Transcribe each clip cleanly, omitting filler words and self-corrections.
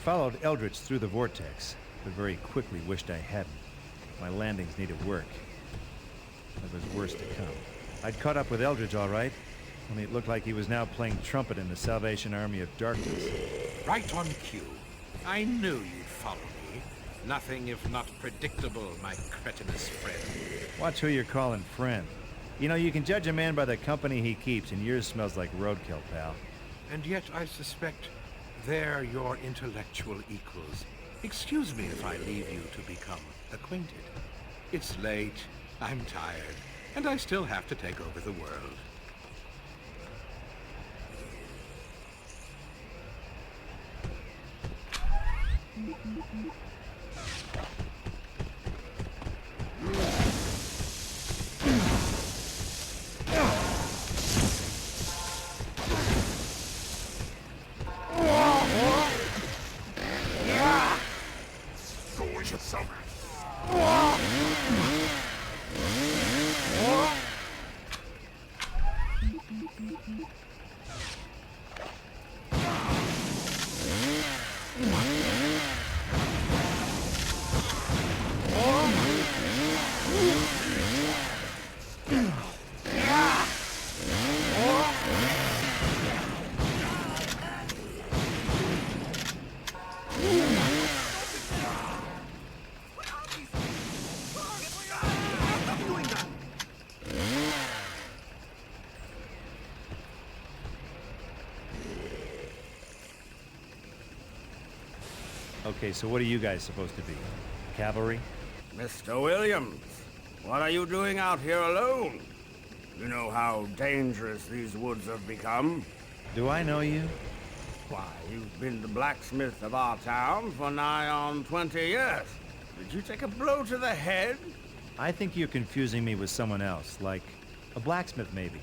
followed Eldritch through the vortex, but very quickly wished I hadn't. My landings needed work. There was worse to come. I'd caught up with Eldritch all right, only it looked like he was now playing trumpet in the Salvation Army of Darkness. Right on cue. I knew you'd follow me. Nothing if not predictable, my cretinous friend. Watch who you're calling friend. You know, you can judge a man by the company he keeps, and yours smells like roadkill, pal. And yet I suspect they're your intellectual equals. Excuse me if I leave you to become acquainted. It's late, I'm tired, and I still have to take over the world. Okay, so what are you guys supposed to be? Cavalry? Mr. Williams, what are you doing out here alone? You know how dangerous these woods have become. Do I know you? Why, you've been the blacksmith of our town for nigh on 20 years. Did you take a blow to the head? I think you're confusing me with someone else, like a blacksmith maybe.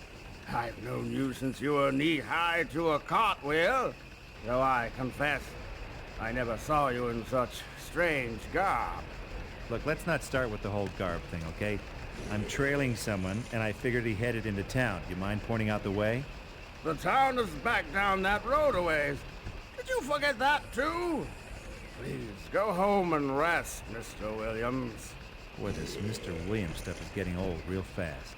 I've known you since you were knee-high to a cartwheel, though I confess I never saw you in such strange garb. Look, let's not start with the whole garb thing, okay? I'm trailing someone, and I figured he headed into town. You mind pointing out the way? The town is back down that road a ways. Did you forget that too? Please, go home and rest, Mr. Williams. Boy, this Mr. Williams stuff is getting old real fast.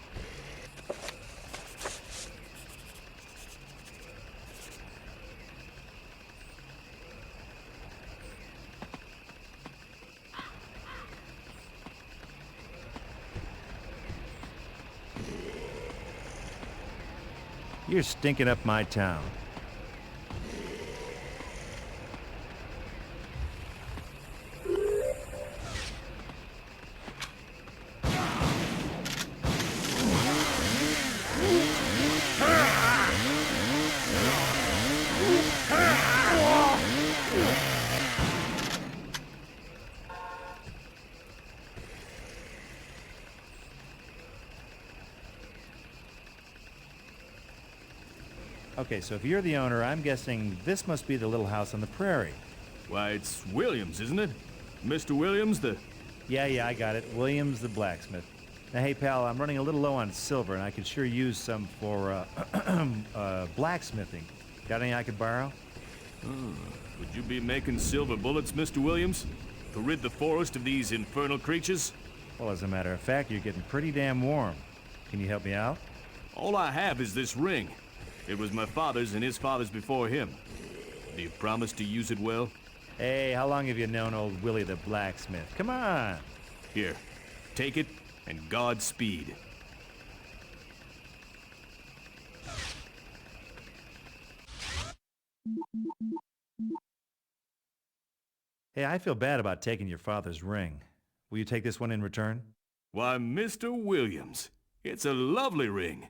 You're stinking up my town. Okay, so if you're the owner, I'm guessing this must be the little house on the prairie. Why, it's Williams, isn't it? Mr. Williams, the... Yeah, I got it. Williams the blacksmith. Now, hey, pal, I'm running a little low on silver, and I could sure use some for, blacksmithing. Got any I could borrow? Would you be making silver bullets, Mr. Williams? To rid the forest of these infernal creatures? Well, as a matter of fact, you're getting pretty damn warm. Can you help me out? All I have is this ring. It was my father's and his father's before him. Do you promise to use it well? Hey, how long have you known old Willie the blacksmith? Come on! Here, take it, and Godspeed. Hey, I feel bad about taking your father's ring. Will you take this one in return? Why, Mr. Williams, it's a lovely ring.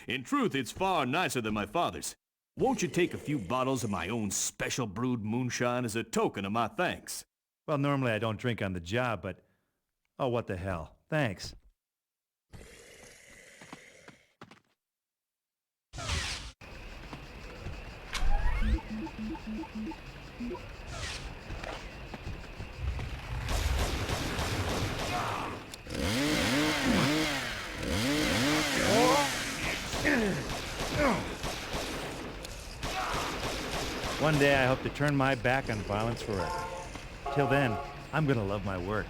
In truth, it's far nicer than my father's. Won't you take a few bottles of my own special brewed moonshine as a token of my thanks? Well, normally I don't drink on the job, but... Oh, what the hell. Thanks. one day I hope to turn my back on violence forever. Till then, I'm gonna love my work.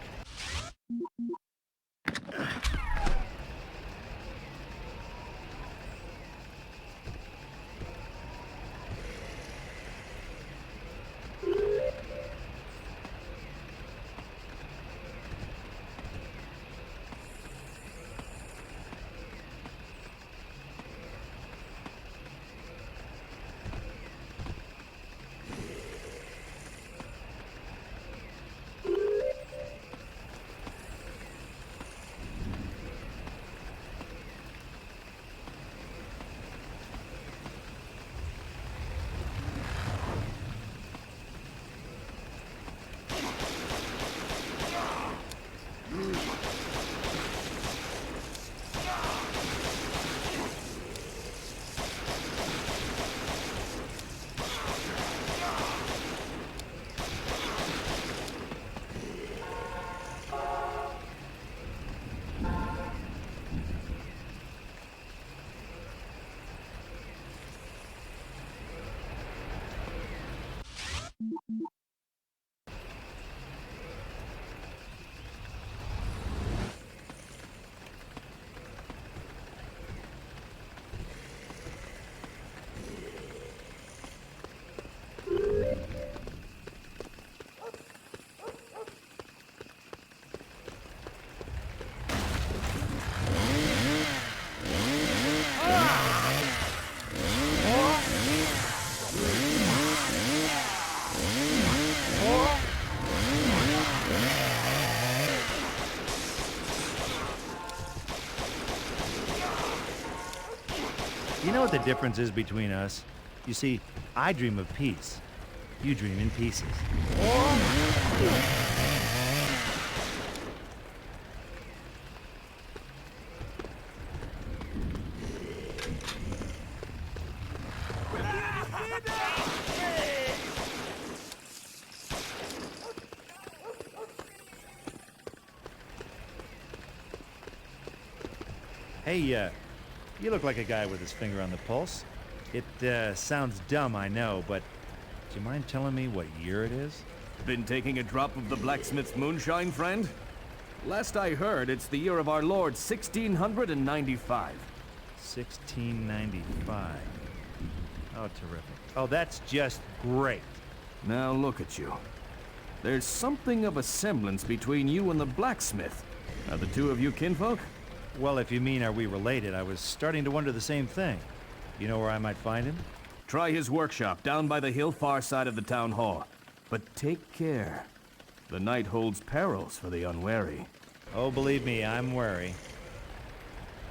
You know what the difference is between us? You see, I dream of peace. You dream in pieces. Hey, you look like a guy with his finger on the pulse. It sounds dumb, I know, but do you mind telling me what year it is? Been taking a drop of the blacksmith's moonshine, friend? Last I heard, it's the year of our Lord 1695. 1695. Oh, terrific. Oh, that's just great. Now look at you. There's something of a semblance between you and the blacksmith. Are the two of you kinfolk? Well, if you mean are we related, I was starting to wonder the same thing. You know where I might find him? Try his workshop down by the hill far side of the town hall. But take care. The night holds perils for the unwary. Oh, believe me, I'm wary.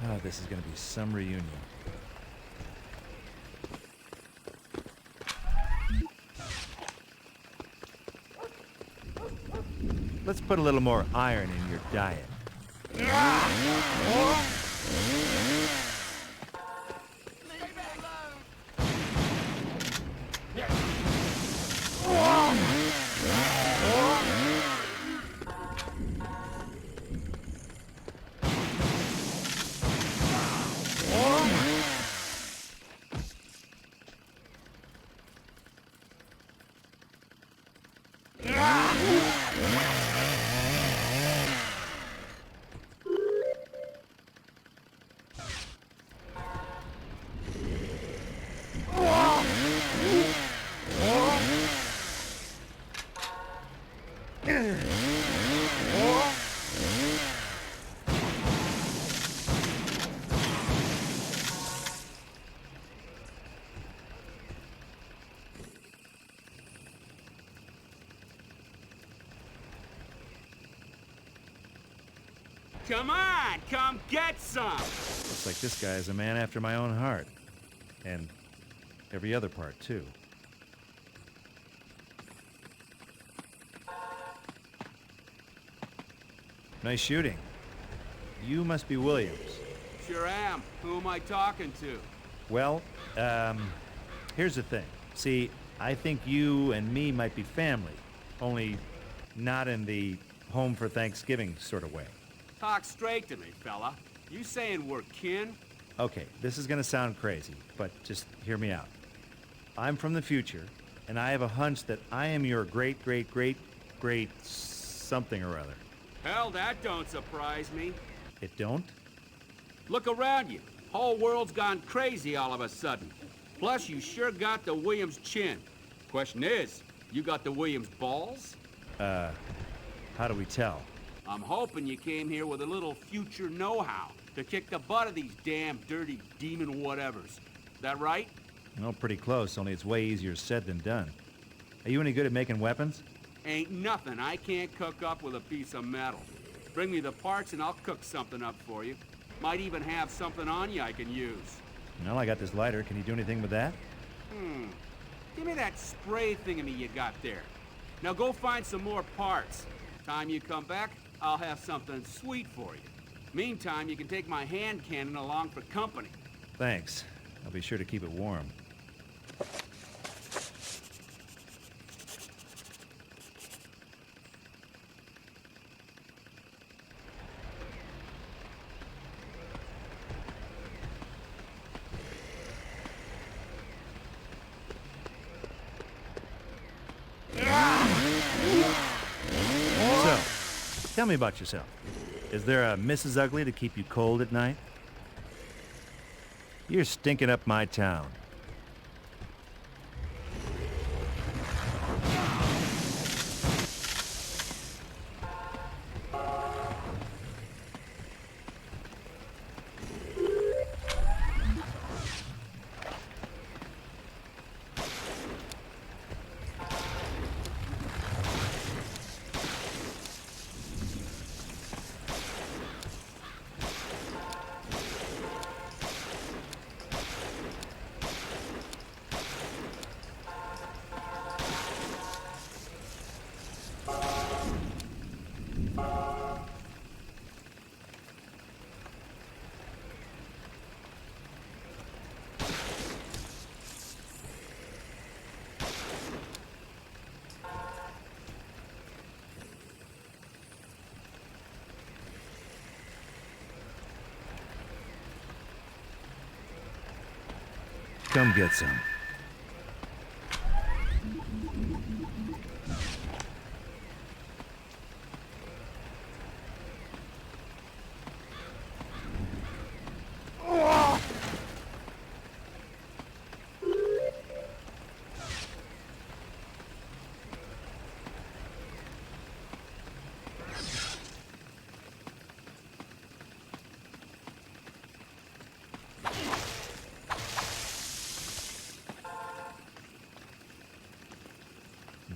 Oh, this is gonna be some reunion. Let's put a little more iron in your diet. Come on, come get some! Looks like this guy is a man after my own heart. And every other part, too. Nice shooting. You must be Williams. Sure am. Who am I talking to? Well, here's the thing. See, I think you and me might be family, only not in the home for Thanksgiving sort of way. Talk straight to me, fella. You saying we're kin? Okay, this is gonna sound crazy, but just hear me out. I'm from the future, and I have a hunch that I am your great something or other. Hell, that don't surprise me. It don't? Look around you. Whole world's gone crazy all of a sudden. Plus, you sure got the Williams chin. Question is, you got the Williams balls? How do we tell? I'm hoping you came here with a little future know-how to kick the butt of these damn dirty demon whatevers. That right? No, pretty close, only it's way easier said than done. Are you any good at making weapons? Ain't nothing I can't cook up with a piece of metal. Bring me the parts and I'll cook something up for you. Might even have something on you I can use. Well, I got this lighter. Can you do anything with that? Give me that spray thingamy you got there. Now go find some more parts. Time you come back, I'll have something sweet for you. Meantime, you can take my hand cannon along for company. Thanks. I'll be sure to keep it warm. So, tell me about yourself. Is there a Mrs. Ugly to keep you cold at night? You're stinking up my town. Come get some.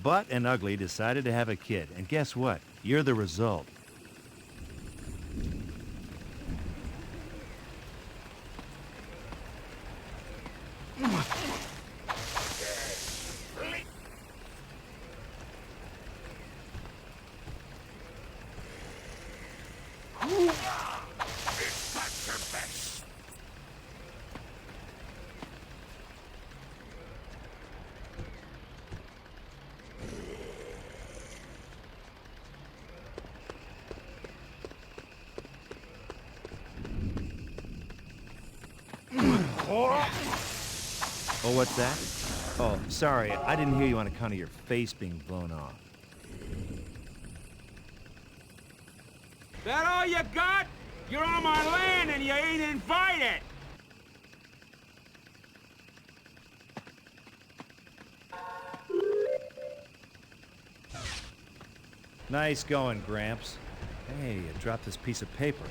Butt and Ugly decided to have a kid, and guess what? You're the result. Oh, what's that? Oh, sorry, I didn't hear you on account of your face being blown off. That all you got? You're on my land and you ain't invited! Nice going, Gramps. Hey, you dropped this piece of paper.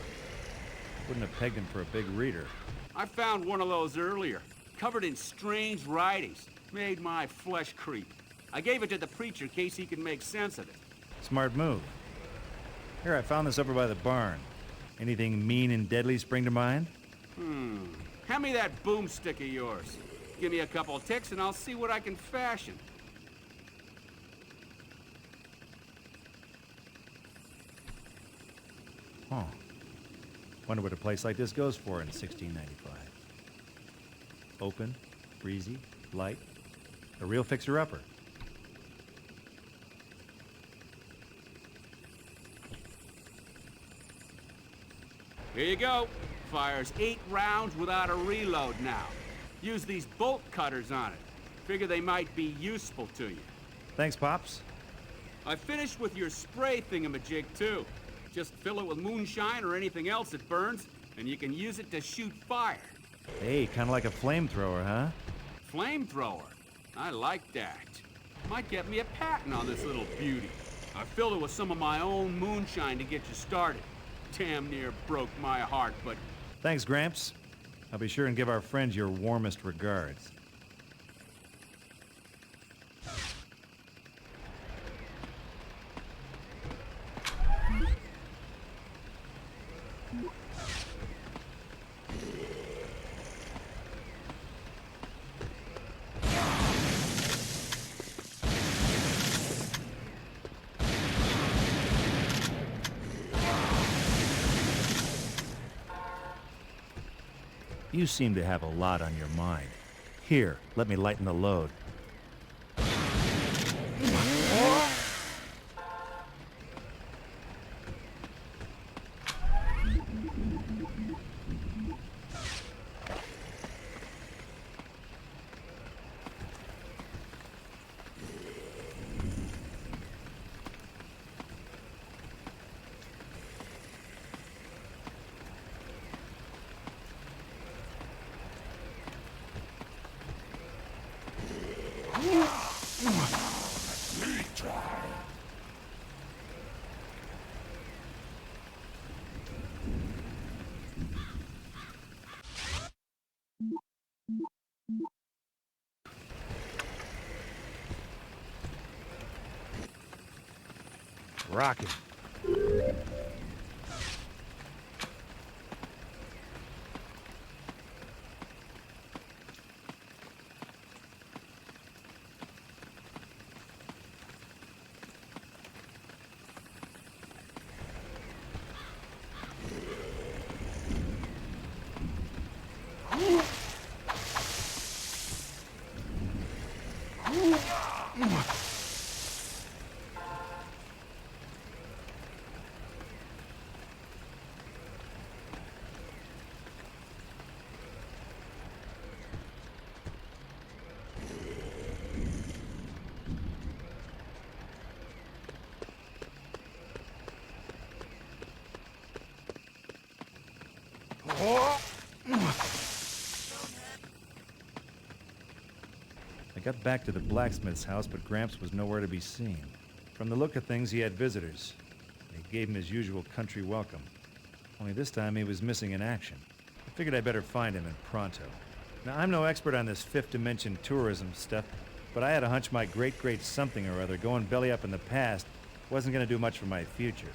Wouldn't have pegged him for a big reader. I found one of those earlier, covered in strange writings. Made my flesh creep. I gave it to the preacher in case he could make sense of it. Smart move. Here, I found this over by the barn. Anything mean and deadly spring to mind? Hand me that boomstick of yours. Give me a couple ticks and I'll see what I can fashion. Huh. Wonder what a place like this goes for in 1695. Open, breezy, light. A real fixer-upper. Here you go. Fires 8 rounds without a reload now. Use these bolt cutters on it. Figure they might be useful to you. Thanks, Pops. I finished with your spray thingamajig, too. Just fill it with moonshine or anything else that burns, and you can use it to shoot fire. Hey, kind of like a flamethrower, huh? Flamethrower. I like that. Might get me a patent on this little beauty. I filled it with some of my own moonshine to get you started. Damn near broke my heart, but Thanks, Gramps. I'll be sure and give our friends your warmest regards. You seem to have a lot on your mind. Here, let me lighten the load. Rocket. I got back to the blacksmith's house, but Gramps was nowhere to be seen. From the look of things, he had visitors. They gave him his usual country welcome. Only this time he was missing in action. I figured I'd better find him and pronto. Now, I'm no expert on this fifth dimension tourism stuff, but I had a hunch my great something or other going belly up in the past wasn't going to do much for my future.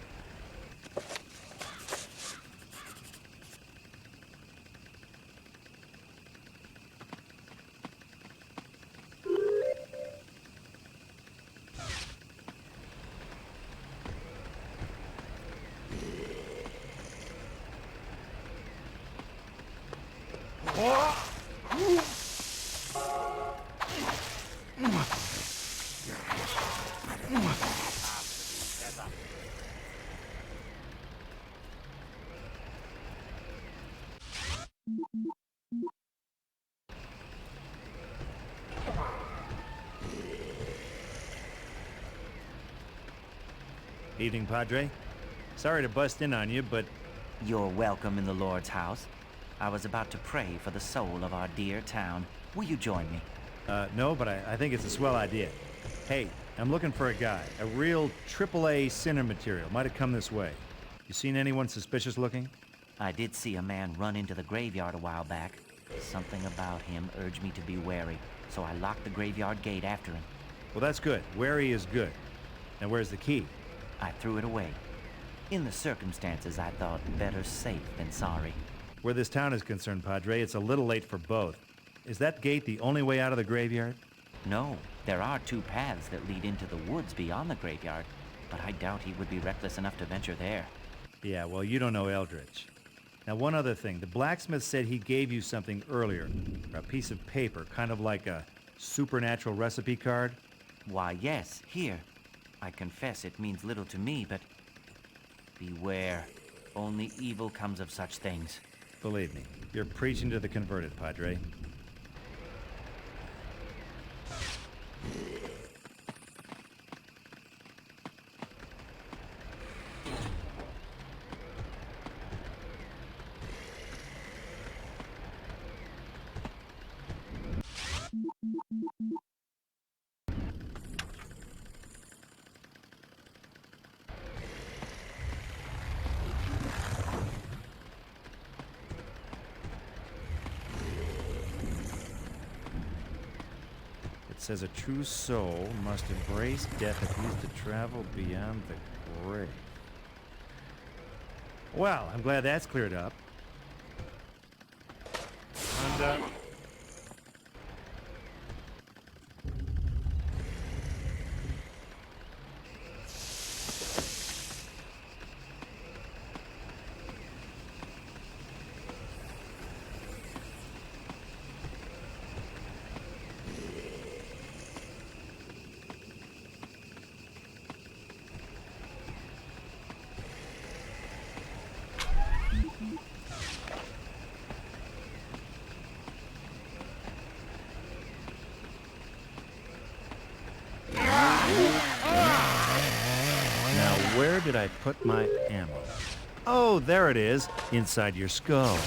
Evening, Padre. Sorry to bust in on you, but You're welcome in the Lord's house. I was about to pray for the soul of our dear town. Will you join me? no, but I think it's a swell idea. Hey, I'm looking for a guy. A real AAA sinner material. Might have come this way. You seen anyone suspicious looking? I did see a man run into the graveyard a while back. Something about him urged me to be wary, so I locked the graveyard gate after him. Well, that's good. Wary is good. Now, where's the key? I threw it away. In the circumstances, I thought better safe than sorry. Where this town is concerned, Padre, it's a little late for both. Is that gate the only way out of the graveyard? No, there are two paths that lead into the woods beyond the graveyard, but I doubt he would be reckless enough to venture there. Yeah, well, you don't know Eldritch. Now, one other thing. The blacksmith said he gave you something earlier. A piece of paper, kind of like a supernatural recipe card. Why, yes, here. I confess it means little to me, but beware. Only evil comes of such things. Believe me, you're preaching to the converted, Padre. It says a true soul must embrace death if he's to travel beyond the grave. Well, I'm glad that's cleared up. And, now, where did I put my ammo? Oh, there it is, inside your skull.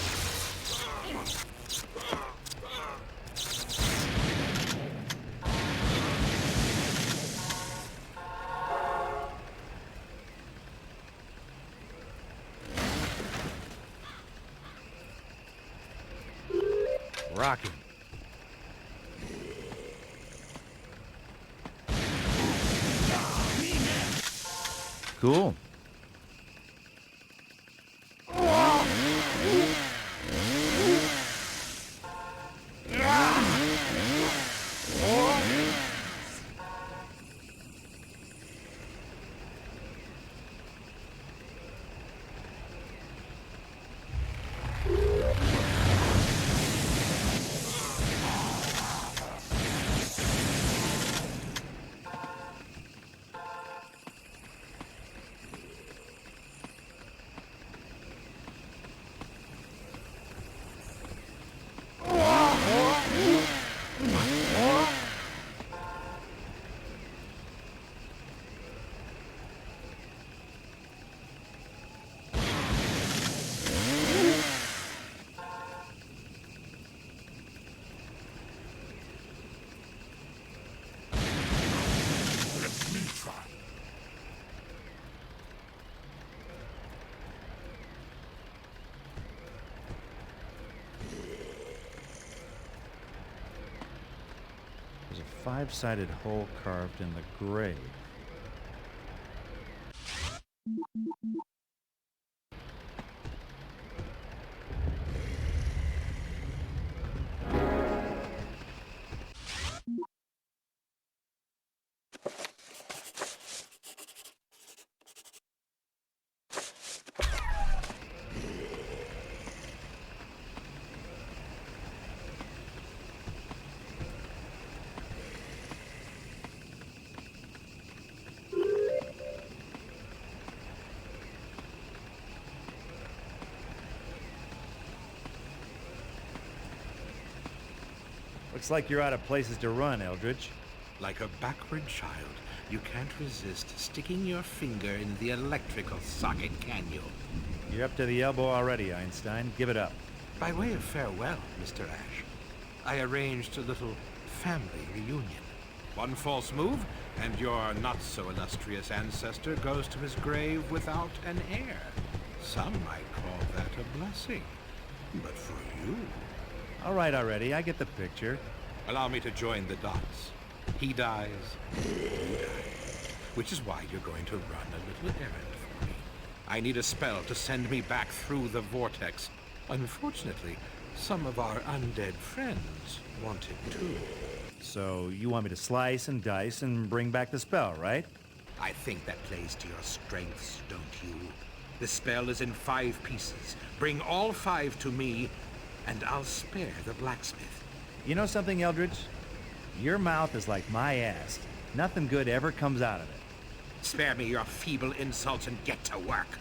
Rocking. Cool. There's a five-sided hole carved in the grave. Looks like you're out of places to run, Eldridge. Like a backward child, you can't resist sticking your finger in the electrical socket, can you? You're up to the elbow already, Einstein. Give it up. By way of farewell, Mr. Ash, I arranged a little family reunion. One false move, and your not-so-illustrious ancestor goes to his grave without an heir. Some might call that a blessing. But for you... All right already, I get the picture. Allow me to join the dots. He dies, you die. Which is why you're going to run a little errand for me. I need a spell to send me back through the vortex. Unfortunately, some of our undead friends want it too. So you want me to slice and dice and bring back the spell, right? I think that plays to your strengths, don't you? The spell is in 5 pieces. Bring all 5 to me, and I'll spare the blacksmith. You know something, Eldridge? Your mouth is like my ass. Nothing good ever comes out of it. Spare me your feeble insults and get to work.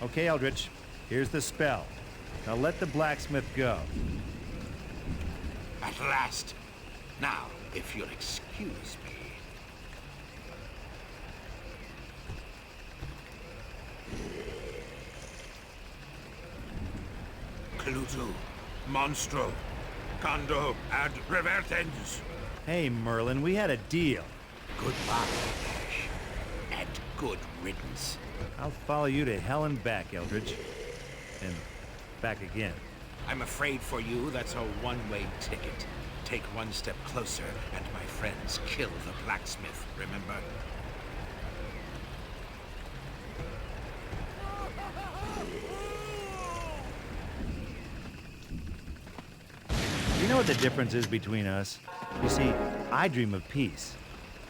Okay, Eldridge. Here's the spell. Now let the blacksmith go. At last. Now, if you'll excuse me. Clutu, Monstro, Condo, ad revertens. Hey, Merlin, we had a deal. Goodbye, Ash. And good riddance. I'll follow you to hell and back, Eldridge. And back again. I'm afraid for you that's a one-way ticket. Take one step closer, and my friends kill the blacksmith, remember? You know what the difference is between us? You see, I dream of peace.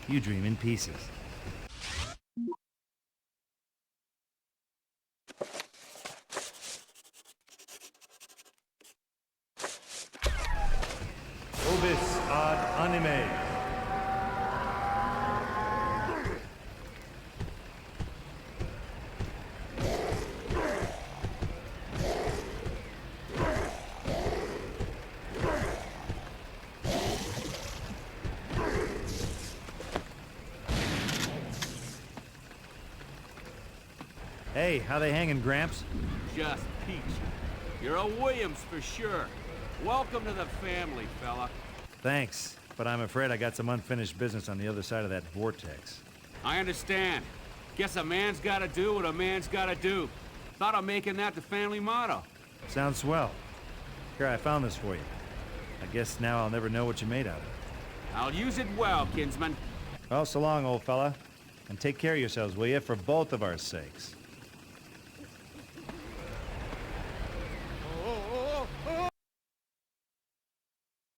You dream in pieces. Obis ad anime. Hey, how they hanging, Gramps? Just peachy. You're a Williams for sure. Welcome to the family, fella. Thanks, but I'm afraid I got some unfinished business on the other side of that vortex. I understand. Guess a man's gotta do what a man's gotta do. Thought of making that the family motto. Sounds swell. Here, I found this for you. I guess now I'll never know what you made out of it. I'll use it well, kinsman. Well, so long, old fella. And take care of yourselves, will you, for both of our sakes.